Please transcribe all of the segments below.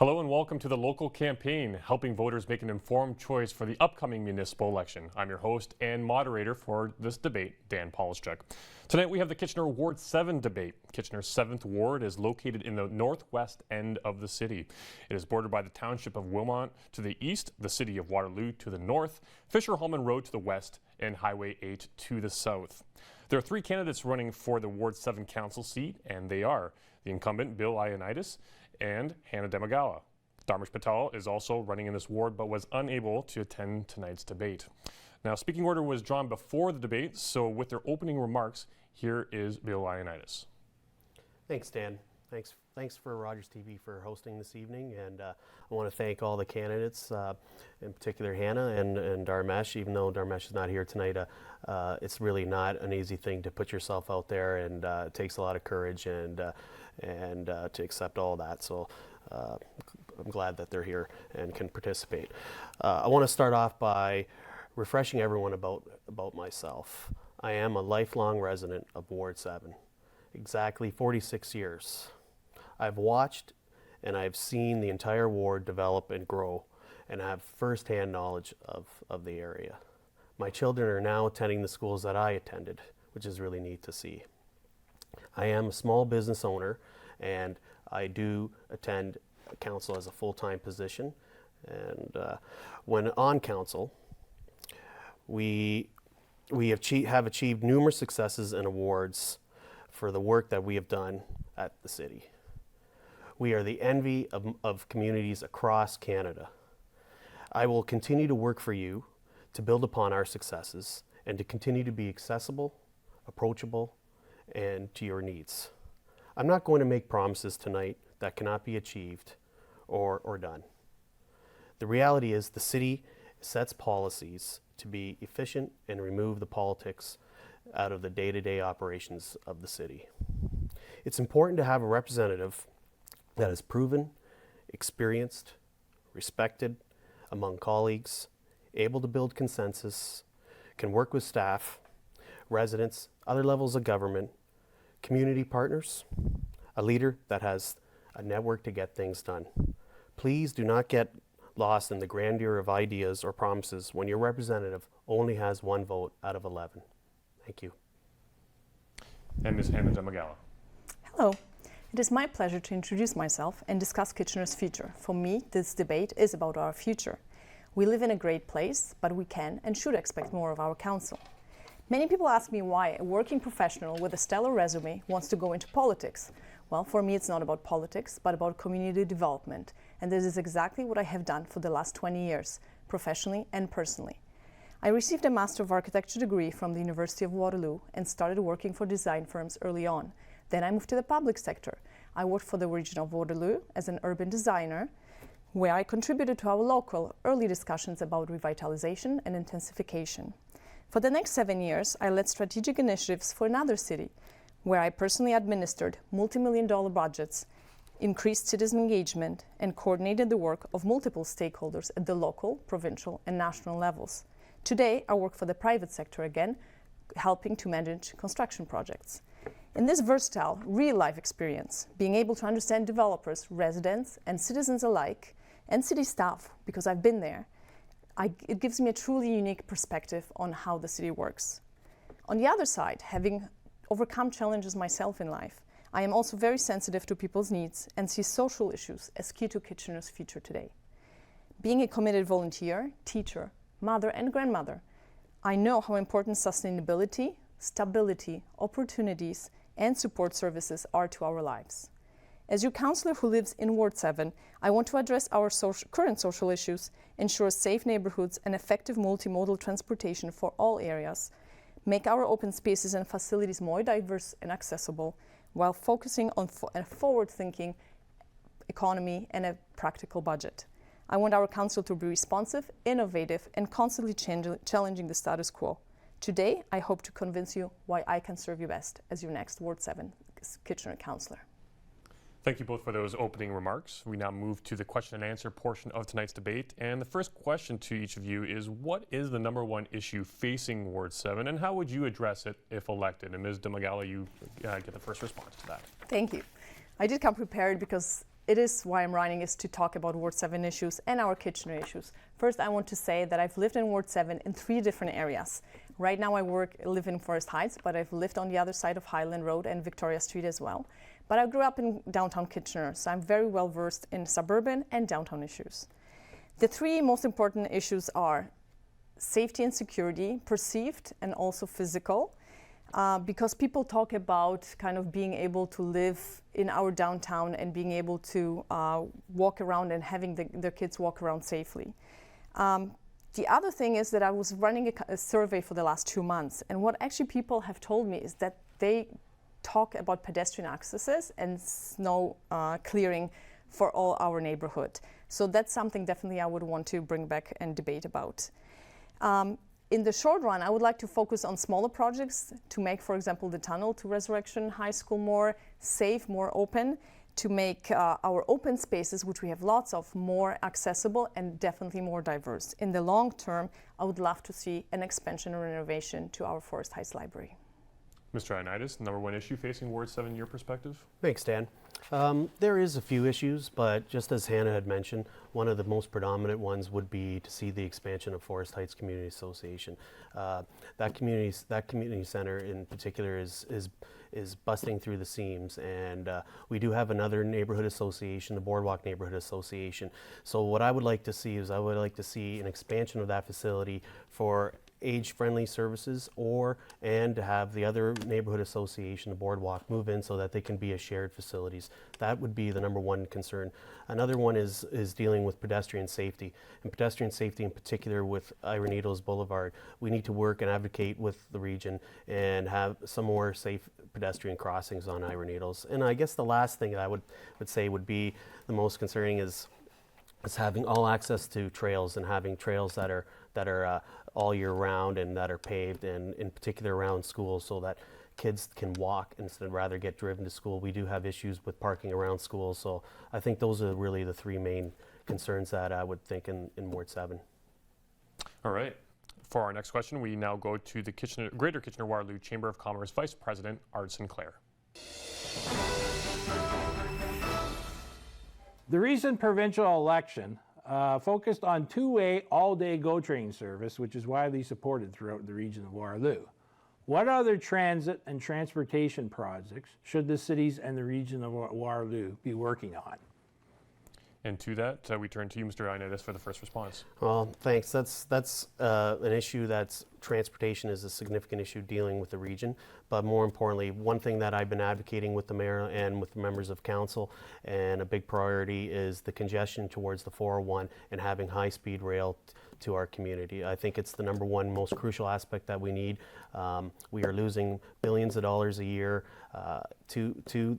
Hello and welcome to the local campaign, helping voters make an informed choice for the upcoming municipal election. I'm your host and moderator for this debate, Dan Polishchuk. Tonight we have the Kitchener Ward 7 debate. Kitchener's 7th Ward is located in the northwest end of the city. It is bordered by the township of Wilmot to the east, the city of Waterloo to the north, Fisher-Hallman Road to the west, and Highway 8 to the south. There are 3 candidates running for the Ward 7 council seat, and they are the incumbent Bill Ioannidis and Hannah Demagala. Dharmesh Patel is also running in this ward but was unable to attend tonight's debate. Now, speaking order was drawn before the debate, so with their opening remarks, here is Bill Ioannidis. Thanks, Dan. Thanks for Rogers TV for hosting this evening, and I want to thank all the candidates, in particular Hannah and Dharmesh. Even though Dharmesh is not here tonight, it's really not an easy thing to put yourself out there, and it takes a lot of courage and to accept all that. So I'm glad that they're here and can participate. I want to start off by refreshing everyone about myself. I am a lifelong resident of Ward 7, exactly 46 years. I've watched and I've seen the entire ward develop and grow and have firsthand knowledge of the area. My children are now attending the schools that I attended, which is really neat to see. I am a small business owner, and I do attend council as a full-time position. And when on council, we have achieved numerous successes and awards for the work that we have done at the city. We are the envy of communities across Canada. I will continue to work for you to build upon our successes and to continue to be accessible, approachable, and to your needs. I'm not going to make promises tonight that cannot be achieved or done. The reality is the city sets policies to be efficient and remove the politics out of the day-to-day operations of the city. It's important to have a representative that is proven, experienced, respected among colleagues, able to build consensus, can work with staff, residents, other levels of government, community partners, a leader that has a network to get things done. Please do not get lost in the grandeur of ideas or promises when your representative only has 1 vote out of 11. Thank you. And Ms. Hannah Demagala. Hello. It is my pleasure to introduce myself and discuss Kitchener's future. For me, this debate is about our future. We live in a great place, but we can and should expect more of our council. Many people ask me why a working professional with a stellar resume wants to go into politics. Well, for me, it's not about politics, but about community development. And this is exactly what I have done for the last 20 years, professionally and personally. I received a Master of Architecture degree from the University of Waterloo and started working for design firms early on. Then I moved to the public sector. I worked for the region of Waterloo as an urban designer, where I contributed to our local early discussions about revitalization and intensification. For the next 7 years, I led strategic initiatives for another city, where I personally administered multi-million-dollar budgets, increased citizen engagement, and coordinated the work of multiple stakeholders at the local, provincial, and national levels. Today, I work for the private sector again, helping to manage construction projects. In this versatile, real-life experience, being able to understand developers, residents, and citizens alike, and city staff, because I've been there, it gives me a truly unique perspective on how the city works. On the other side, having overcome challenges myself in life, I am also very sensitive to people's needs and see social issues as key to Kitchener's future today. Being a committed volunteer, teacher, mother, and grandmother, I know how important sustainability, stability, opportunities, and support services are to our lives. As your councillor who lives in Ward 7, I want to address our current social issues, ensure safe neighborhoods and effective multimodal transportation for all areas, make our open spaces and facilities more diverse and accessible, while focusing on a forward-thinking economy and a practical budget. I want our council to be responsive, innovative, and constantly challenging the status quo. Today, I hope to convince you why I can serve you best as your next Ward 7 Kitchener councillor. Thank you both for those opening remarks. We now move to the question and answer portion of tonight's debate. And the first question to each of you is, what is the #1 issue facing Ward 7, and how would you address it if elected? And Ms. Demagala, you get the first response to that. Thank you. I did come prepared because it is why I'm running, is to talk about Ward 7 issues and our Kitchener issues. First, I want to say that I've lived in Ward 7 in 3 different areas. Right now I live in Forest Heights, but I've lived on the other side of Highland Road and Victoria Street as well. But I grew up in downtown Kitchener, so I'm very well versed in suburban and downtown issues. The 3 most important issues are safety and security, perceived and also physical, because people talk about kind of being able to live in our downtown and being able to walk around and having their kids walk around safely. The other thing is that I was running a survey for the last 2 months, and what actually people have told me is that they talk about pedestrian accesses and snow clearing for all our neighborhood. So that's something definitely I would want to bring back and debate about. In the short run, I would like to focus on smaller projects to make, for example, the tunnel to Resurrection High School more safe, more open, to make our open spaces, which we have lots of, more accessible and definitely more diverse. In the long term, I would love to see an expansion or renovation to our Forest Heights Library. Mr. Ioannidis, number 1 issue facing Ward 7 in your perspective? Thanks, Dan. There is a few issues, but just as Hannah had mentioned, one of the most predominant ones would be to see the expansion of Forest Heights Community Association. That community center in particular is busting through the seams, and we do have another neighborhood association, the Boardwalk Neighborhood Association. So what I would like to see is an expansion of that facility for age-friendly services, and to have the other neighborhood association, the Boardwalk, move in so that they can be as shared facilities. That would be the number 1 concern. Another one is dealing with pedestrian safety, and pedestrian safety in particular with Ira Needles Boulevard. We need to work and advocate with the region and have some more safe pedestrian crossings on Ira Needles. And I guess the last thing that I would say would be the most concerning is having all access to trails, and having trails that are all year round and that are paved, and in particular around schools, so that kids can walk instead of rather get driven to school. We do have issues with parking around schools, so I think those are really the 3 main concerns that I would think in Ward 7. All right. For our next question, we now go to the Greater Kitchener-Waterloo Chamber of Commerce Vice President Art Sinclair. The recent provincial election focused on 2-way all-day GO train service, which is widely supported throughout the region of Waterloo. What other transit and transportation projects should the cities and the region of Waterloo be working on? And to that, we turn to you, Mr. Ioannidis, for the first response. Well, thanks. That's an issue transportation is a significant issue dealing with the region. But more importantly, one thing that I've been advocating with the mayor and with the members of council, and a big priority, is the congestion towards the 401 and having high-speed rail to our community. I think it's the number 1 most crucial aspect that we need. We are losing billions of dollars a year to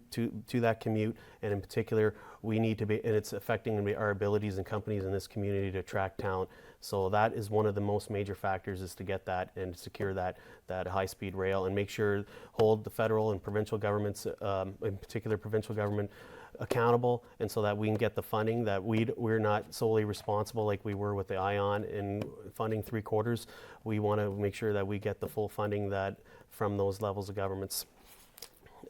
that commute, and in particular, we need to be, and it's affecting our abilities and companies in this community to attract talent. So that is one of the most major factors, is to get that and secure that high-speed rail, and make sure, hold the federal and provincial governments, in particular provincial government, accountable, and so that we can get the funding, that we're not solely responsible like we were with the ION in funding 3/4. We want to make sure that we get the full funding that from those levels of governments.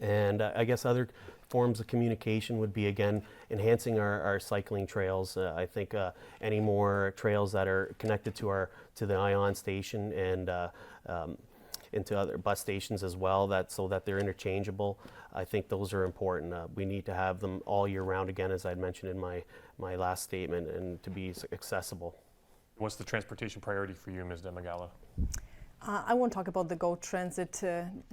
And I guess other forms of communication would be, again, enhancing our cycling trails. I think any more trails that are connected to the ION station and into other bus stations as well, so that they're interchangeable. I think those are important. We need to have them all year round, again, as I mentioned in my last statement, and to be accessible. What's the transportation priority for you, Ms. Demagala? I won't talk about the GO Transit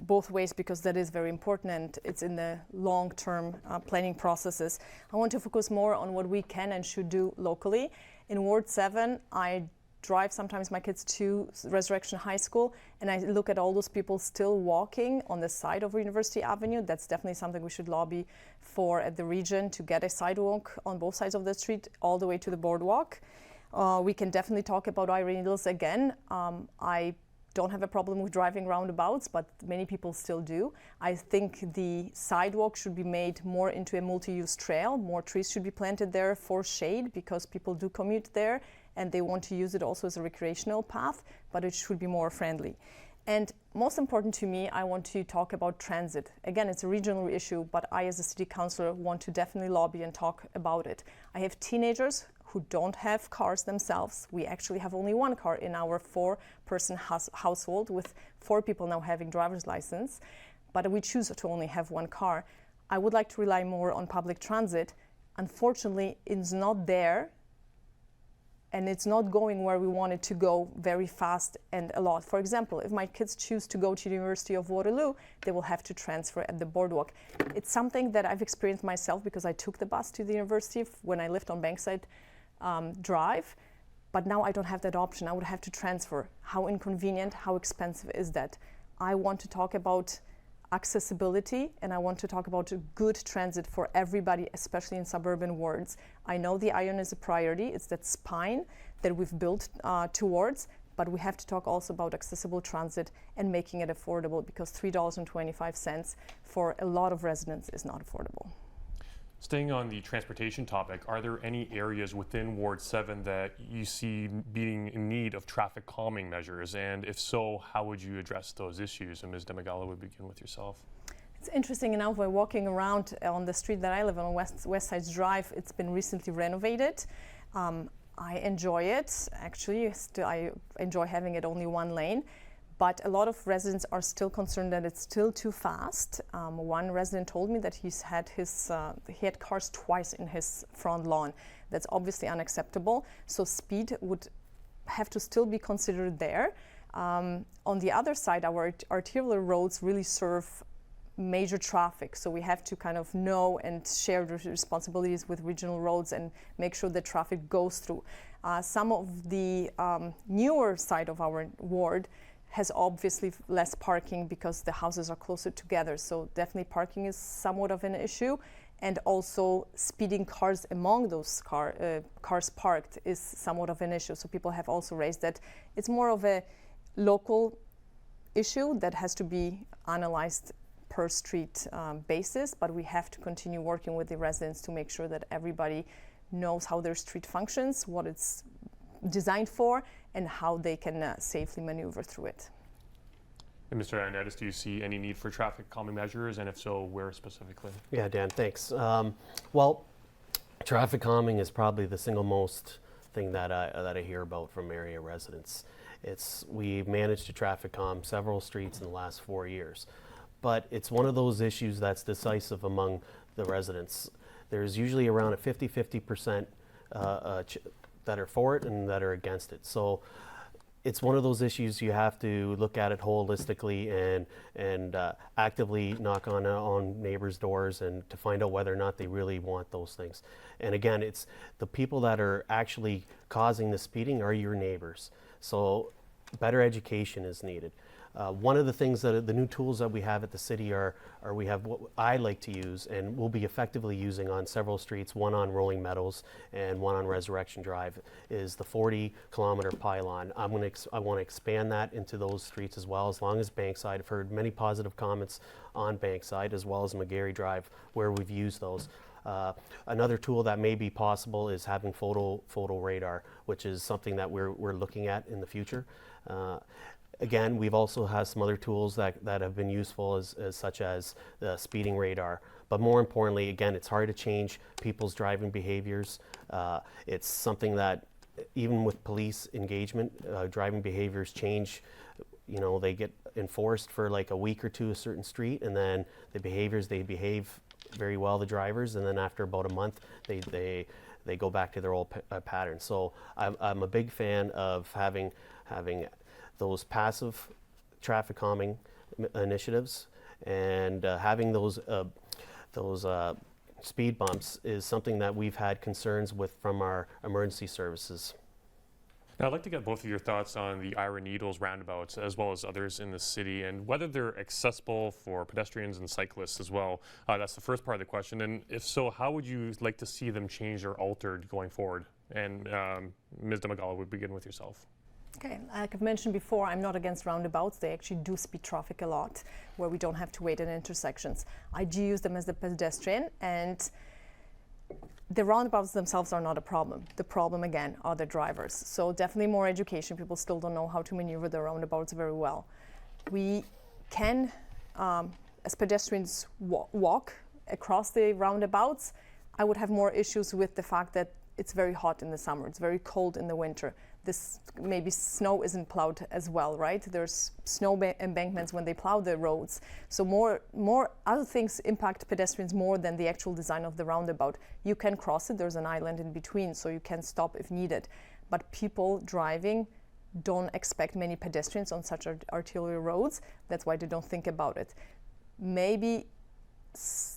both ways, because that is very important and it's in the long-term planning processes. I want to focus more on what we can and should do locally. In Ward 7, I drive sometimes my kids to Resurrection High School, and I look at all those people still walking on the side of University Avenue. That's definitely something we should lobby for at the region, to get a sidewalk on both sides of the street all the way to the boardwalk. We can definitely talk about Ira Needles again. I don't have a problem with driving roundabouts, but many people still do. I think the sidewalk should be made more into a multi-use trail. More trees should be planted there for shade, because people do commute there and they want to use it also as a recreational path, but it should be more friendly. And most important to me, I want to talk about transit. Again, it's a regional issue, but I as a city councillor want to definitely lobby and talk about it. I have teenagers who don't have cars themselves. We actually have only one car in our 4-person household, with 4 people now having driver's license, but we choose to only have one car. I would like to rely more on public transit. Unfortunately, it's not there, and it's not going where we want it to go very fast and a lot. For example, if my kids choose to go to the University of Waterloo, they will have to transfer at the boardwalk. It's something that I've experienced myself because I took the bus to the university when I lived on Bankside Drive, but now I don't have that option. I would have to transfer. How inconvenient, how expensive is that? I want to talk about accessibility, and I want to talk about good transit for everybody, especially in suburban wards. I know the iron is a priority. It's that spine that we've built towards, but we have to talk also about accessible transit and making it affordable, because $3.25 for a lot of residents is not affordable. Staying on the transportation topic, are there any areas within Ward 7 that you see being in need of traffic calming measures? And if so, how would you address those issues? And Ms. Demagala, would begin with yourself. It's interesting enough, we're walking around on the street that I live on, West Side Drive. It's been recently renovated. I enjoy it. Actually, I enjoy having it only one lane. But a lot of residents are still concerned that it's still too fast. One resident told me that he had cars twice in his front lawn. That's obviously unacceptable. So speed would have to still be considered there. On the other side, our arterial roads really serve major traffic. So we have to kind of know and share the responsibilities with regional roads and make sure that traffic goes through. Some of the newer side of our ward has obviously less parking because the houses are closer together. So definitely parking is somewhat of an issue. And also speeding cars among those cars parked is somewhat of an issue. So people have also raised that it's more of a local issue that has to be analyzed per street basis, but we have to continue working with the residents to make sure that everybody knows how their street functions, what it's designed for, and how they can safely maneuver through it. And Mr. Ioannidis, do you see any need for traffic calming measures, and if so, where specifically? Yeah, Dan, thanks. Well, traffic calming is probably the single most thing that I hear about from area residents. We've managed to traffic calm several streets in the last 4 years, but it's one of those issues that's decisive among the residents. There's usually around a 50-50% that are for it and that are against it. So it's one of those issues you have to look at it holistically and actively knock on neighbors' doors and to find out whether or not they really want those things. And again, it's the people that are actually causing the speeding are your neighbors. So better education is needed. One of the things that the new tools that we have at the city are we have what I like to use and we'll be effectively using on several streets, one on Rolling Meadows and one on Resurrection Drive, is the 40-kilometer pylon. I want to expand that into those streets as well, as long as Bankside. I've heard many positive comments on Bankside as well as McGarry Drive where we've used those. Another tool that may be possible is having photo radar, which is something that we're looking at in the future. Again, we've also had some other tools that have been useful, such as the speeding radar. But more importantly, again, it's hard to change people's driving behaviors. It's something that even with police engagement, driving behaviors change. You know, they get enforced for like a week or two a certain street, and then the behaviors, they behave very well, the drivers, and then after about a month, they go back to their old pattern. So I'm a big fan of having those passive traffic calming initiatives, and having those speed bumps is something that we've had concerns with from our emergency services. Now, I'd like to get both of your thoughts on the Ira Needles roundabouts as well as others in the city, and whether they're accessible for pedestrians and cyclists as well. That's the first part of the question, and if so, how would you like to see them changed or altered going forward? And Ms. Demagala, would begin with yourself. Okay, like I've mentioned before, I'm not against roundabouts. They actually do speed traffic a lot, where we don't have to wait at intersections. I do use them as a pedestrian, and the roundabouts themselves are not a problem. The problem, again, are the drivers. So definitely more education. People still don't know how to maneuver the roundabouts very well. We can, as pedestrians, walk across the roundabouts. I would have more issues with the fact that it's very hot in the summer, it's very cold in the winter. Maybe snow isn't plowed as well, right? There's snow embankments when they plow the roads. So more other things impact pedestrians more than the actual design of the roundabout. You can cross it, there's an island in between, so you can stop if needed. But people driving don't expect many pedestrians on such arterial roads. That's why they don't think about it. Maybe,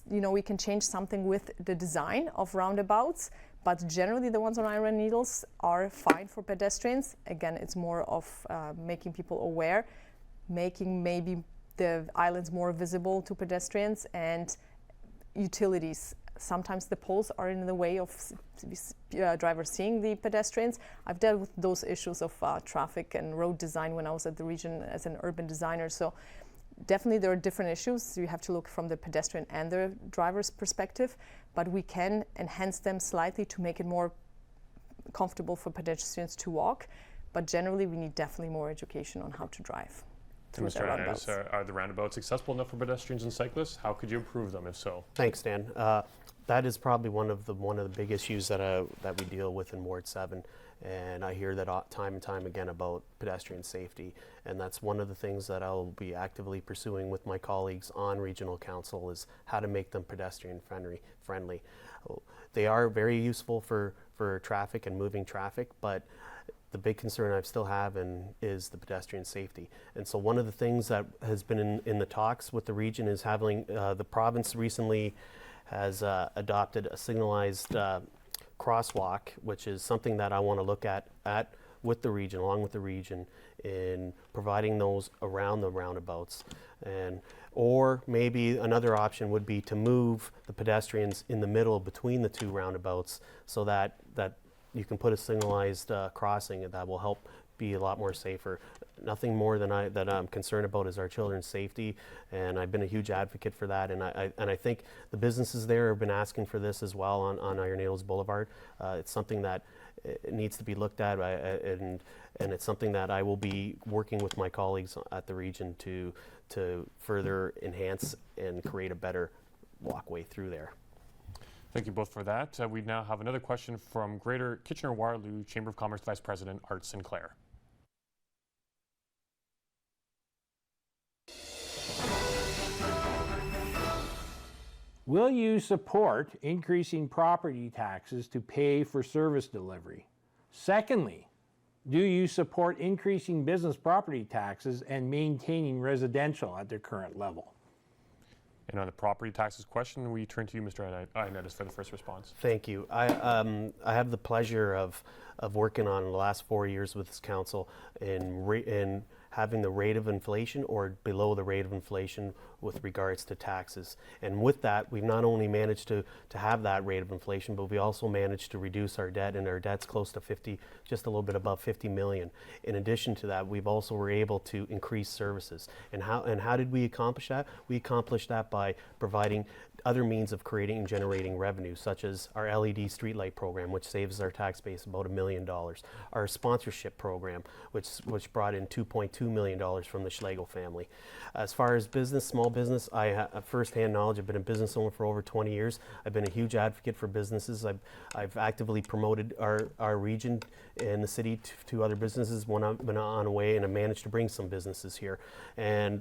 we can change something with the design of roundabouts, but generally the ones on Iron Needles are fine for pedestrians. Again, it's more of making people aware, making maybe the islands more visible to pedestrians, and utilities. Sometimes the poles are in the way of drivers seeing the pedestrians. I've dealt with those issues of traffic and road design when I was at the region as an urban designer. So definitely there are different issues. You have to look from the pedestrian and the driver's perspective, but we can enhance them slightly to make it more comfortable for pedestrians to walk. But generally we need definitely more education on how to drive. Mr. Hernandez, are the roundabouts accessible enough for pedestrians and cyclists? How could you improve them if so? Thanks, Dan. That is probably one of the big issues that we deal with in Ward 7, and I hear that time and time again about pedestrian safety, and that's one of the things that I'll be actively pursuing with my colleagues on regional council is how to make them pedestrian friendly. They are very useful for traffic and moving traffic, but the big concern I still have is the pedestrian safety. And so one of the things that has been in the talks with the region is having the province recently has adopted a signalized crosswalk, which is something that I want to look at with the region, along with the region, in providing those around the roundabouts. Or maybe another option would be to move the pedestrians in the middle between the two roundabouts so that you can put a signalized crossing that will help be a lot more safer. Nothing more than that I'm concerned about is our children's safety, and I've been a huge advocate for that. And I think the businesses there have been asking for this as well on Iron Needles Boulevard. It's something that it needs to be looked at, and it's something that I will be working with my colleagues at the region to further enhance and create a better walkway through there. Thank you both for that. We now have another question from Greater Kitchener-Waterloo Chamber of Commerce Vice President Art Sinclair. Will you support increasing property taxes to pay for service delivery? Secondly, do you support increasing business property taxes and maintaining residential at their current level? And on the property taxes question, we turn to you, Mr. Hernandez, for the first response. Thank you. I have the pleasure of working on the last 4 years with this council in having the rate of inflation or below the rate of inflation with regards to taxes. And with that, we've not only managed to have that rate of inflation, but we also managed to reduce our debt, and our debt's close to just a little bit above 50 million. In addition to that, we've also were able to increase services. And how did we accomplish that? We accomplished that by providing other means of creating and generating revenue, such as our LED streetlight program, which saves our tax base about $1 million. Our sponsorship program, which brought in $2.2 million from the Schlegel family. As far as business, small business, I have first-hand knowledge. I've been a business owner for over 20 years. I've been a huge advocate for businesses. I've actively promoted our region and the city to other businesses when I've been on away, and I managed to bring some businesses here. And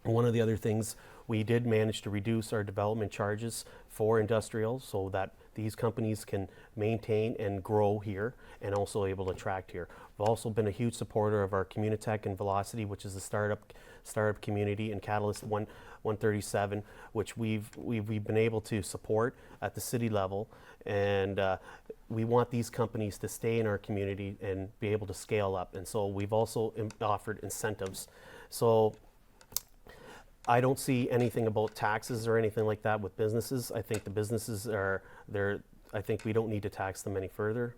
one of the other things, we did manage to reduce our development charges for industrial so that these companies can maintain and grow here and also able to attract here. We've also been a huge supporter of our Communitech and Velocity, which is a startup community, and Catalyst 137, which we've been able to support at the city level. And we want these companies to stay in our community and be able to scale up. And so we've also offered incentives. So I don't see anything about taxes or anything like that with businesses. I think the businesses I think we don't need to tax them any further.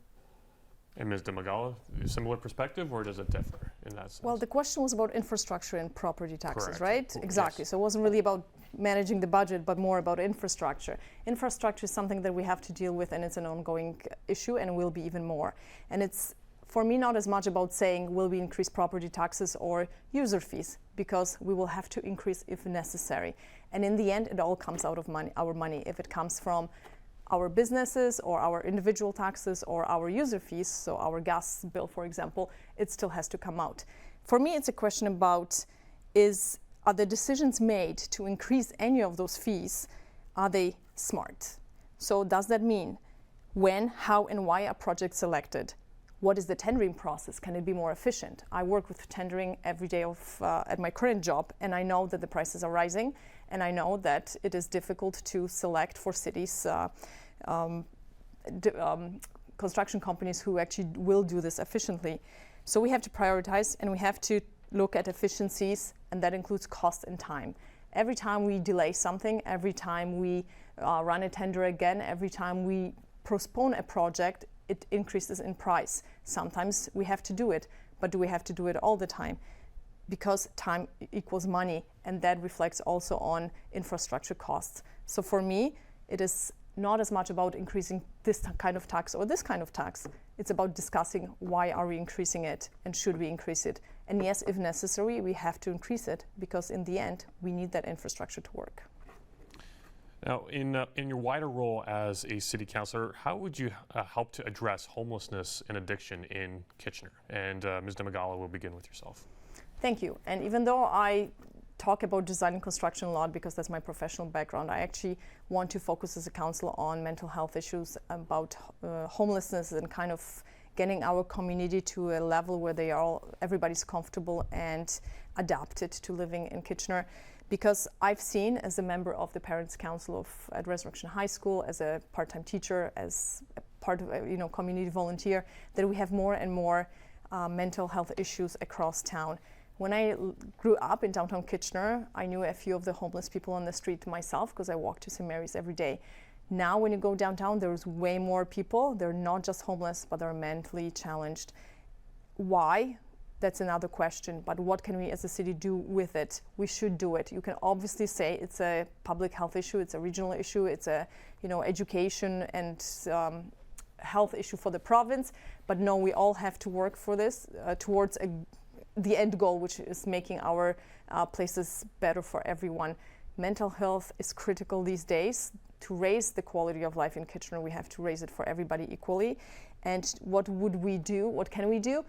And Ms. Demagala, similar perspective, or does it differ in that sense? Well, the question was about infrastructure and property taxes, Correct. right? Exactly. Yes. So it wasn't really about managing the budget, but more about infrastructure. Infrastructure is something that we have to deal with, and it's an ongoing issue, and will be even more. And it's for me, not as much about saying will we increase property taxes or user fees, because we will have to increase if necessary. And in the end, it all comes out of our money. If it comes from our businesses or our individual taxes or our user fees, so our gas bill, for example, it still has to come out. For me, it's a question about are the decisions made to increase any of those fees, are they smart? So does that mean when, how, and why are projects selected? What is the tendering process? Can it be more efficient? I work with tendering every day at my current job, and I know that the prices are rising, and I know that it is difficult to select for cities construction companies who actually will do this efficiently. So we have to prioritize, and we have to look at efficiencies, and that includes cost and time. Every time we delay something, every time we run a tender again, every time we postpone a project, it increases in price. Sometimes we have to do it, but do we have to do it all the time? Because time equals money, and that reflects also on infrastructure costs. So for me, it is not as much about increasing this kind of tax or this kind of tax. It's about discussing why are we increasing it and should we increase it. And yes, if necessary, we have to increase it, because in the end, we need that infrastructure to work. Now, in your wider role as a city councillor, how would you help to address homelessness and addiction in Kitchener? And Ms. Demagala, we'll begin with yourself. Thank you. And even though I talk about design and construction a lot because that's my professional background, I actually want to focus as a council on mental health issues, about homelessness, and kind of getting our community to a level where everybody's comfortable and adapted to living in Kitchener. Because I've seen, as a member of the Parents' Council at Resurrection High School, as a part-time teacher, as a part of a community volunteer, that we have more and more mental health issues across town. When I grew up in downtown Kitchener, I knew a few of the homeless people on the street myself because I walked to St. Mary's every day. Now when you go downtown, there's way more people. They're not just homeless, but they're mentally challenged. Why? That's another question, but what can we as a city do with it? We should do it. You can obviously say it's a public health issue, it's a regional issue, it's a education and health issue for the province, but no, we all have to work for this towards the end goal, which is making our places better for everyone. Mental health is critical these days. To raise the quality of life in Kitchener, we have to raise it for everybody equally. And what would we do? What can we do?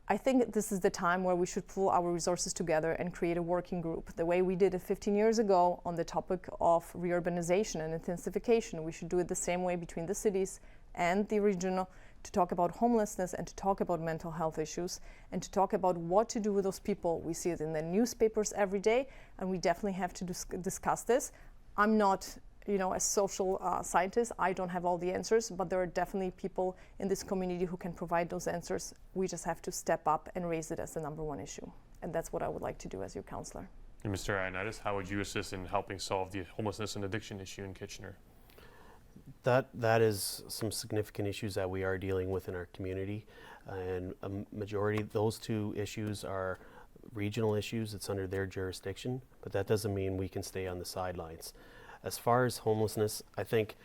I think this is the time where we should pull our resources together and create a working group. The way we did it 15 years ago on the topic of reurbanization and intensification, we should do it the same way between the cities and the regional, to talk about homelessness and to talk about mental health issues and to talk about what to do with those people. We see it in the newspapers every day, and we definitely have to discuss this. I'm not a social scientist, I don't have all the answers, but there are definitely people in this community who can provide those answers. We just have to step up and raise it as the number one issue. And that's what I would like to do as your councillor. And Mr. Ioannidis, how would you assist in helping solve the homelessness and addiction issue in Kitchener? That is some significant issues that we are dealing with in our community. And a majority, those two issues are regional issues. It's under their jurisdiction, but that doesn't mean we can stay on the sidelines. As far as homelessness, I think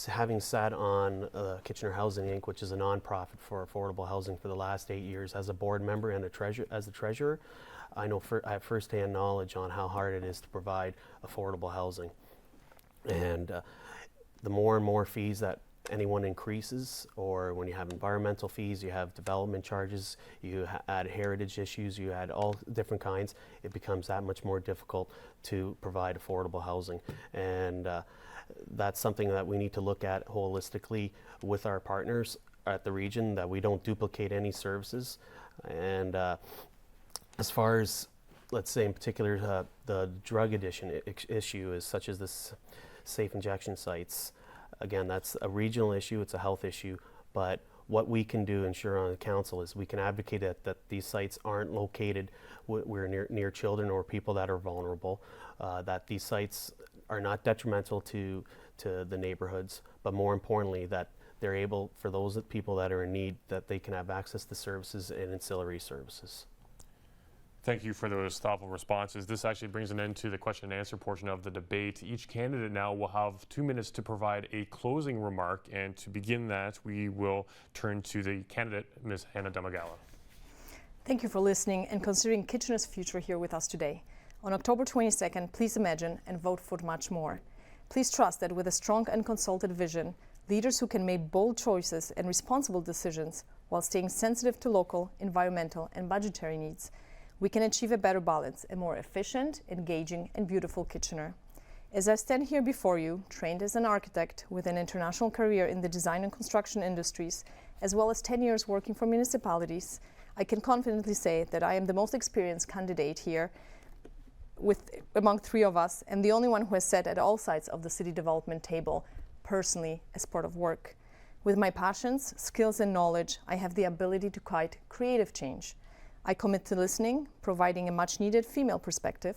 having sat on Kitchener Housing Inc., which is a nonprofit for affordable housing for the last 8 years as a board member and as a treasurer, I have firsthand knowledge on how hard it is to provide affordable housing. And the more and more fees that anyone increases, or when you have environmental fees, you have development charges, you add heritage issues, you add all different kinds, it becomes that much more difficult to provide affordable housing. And that's something that we need to look at holistically with our partners at the region, that we don't duplicate any services. And as far as, let's say in particular, the drug addiction issue is such as this safe injection sites. Again, that's a regional issue, it's a health issue, but what we can do, ensure on the council, is we can advocate that these sites aren't located we're near children or people that are vulnerable, that these sites are not detrimental to the neighborhoods, but more importantly, that they're able, for those people that are in need, that they can have access to services and ancillary services. Thank you for those thoughtful responses. This actually brings an end to the question and answer portion of the debate. Each candidate now will have 2 minutes to provide a closing remark, and to begin that, we will turn to the candidate, Ms. Hannah Damagala. Thank you for listening and considering Kitchener's future here with us today. On October 22nd, please imagine and vote for much more. Please trust that with a strong and consulted vision, leaders who can make bold choices and responsible decisions while staying sensitive to local, environmental, and budgetary needs, we can achieve a better balance, a more efficient, engaging, and beautiful Kitchener. As I stand here before you, trained as an architect with an international career in the design and construction industries, as well as 10 years working for municipalities, I can confidently say that I am the most experienced candidate here among 3 of us, and the only one who has sat at all sides of the city development table, personally, as part of work. With my passions, skills, and knowledge, I have the ability to guide creative change. I commit to listening, providing a much-needed female perspective,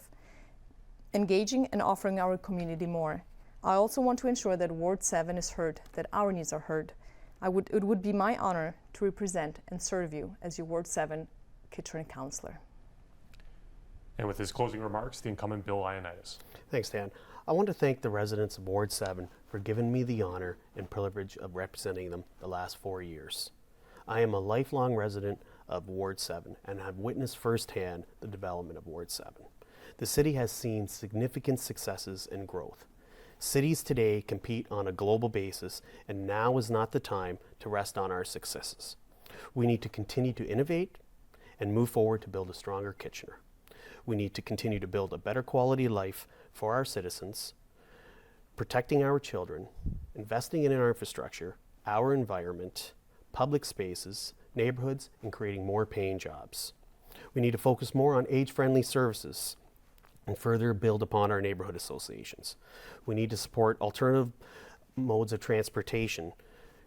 engaging and offering our community more. I also want to ensure that Ward 7 is heard, that our needs are heard. It would be my honor to represent and serve you as your Ward 7 Kitchener Councillor. And with his closing remarks, the incumbent Bill Ioannidis. Thanks, Dan. I want to thank the residents of Ward 7 for giving me the honor and privilege of representing them the last 4 years. I am a lifelong resident of Ward 7 and have witnessed firsthand the development of Ward 7. The city has seen significant successes and growth. Cities today compete on a global basis, and now is not the time to rest on our successes. We need to continue to innovate and move forward to build a stronger Kitchener. We need to continue to build a better quality life for our citizens, protecting our children, investing in our infrastructure, our environment, public spaces, neighborhoods, and creating more paying jobs. We need to focus more on age-friendly services and further build upon our neighborhood associations. We need to support alternative modes of transportation,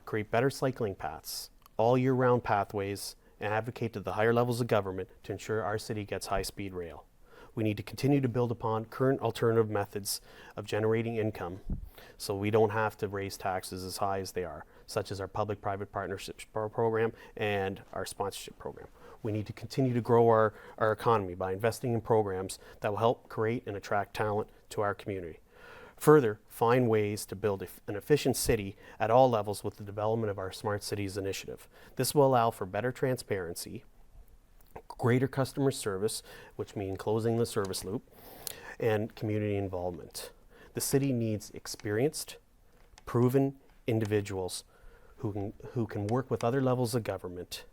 create better cycling paths, all year-round pathways, and advocate to the higher levels of government to ensure our city gets high-speed rail. We need to continue to build upon current alternative methods of generating income so we don't have to raise taxes as high as they are, such as our public-private partnerships program and our sponsorship program. We need to continue to grow our economy by investing in programs that will help create and attract talent to our community. Further, find ways to build an efficient city at all levels with the development of our Smart Cities initiative. This will allow for better transparency, greater customer service, which means closing the service loop, and community involvement. The city needs experienced, proven individuals who can work with other levels of government,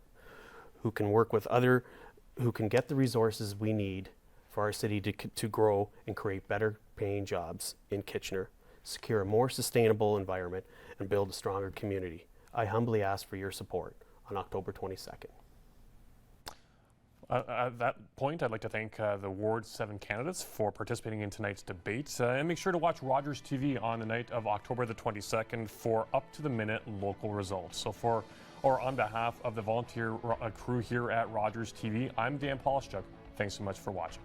who can get the resources we need for our city to grow and create better paying jobs in Kitchener, secure a more sustainable environment, and build a stronger community. I humbly ask for your support on October 22nd. At that point, I'd like to thank the Ward 7 candidates for participating in tonight's debate. And make sure to watch Rogers TV on the night of October the 22nd for up-to-the-minute local results. So on behalf of the volunteer crew here at Rogers TV, I'm Dan Polishchuk. Thanks so much for watching.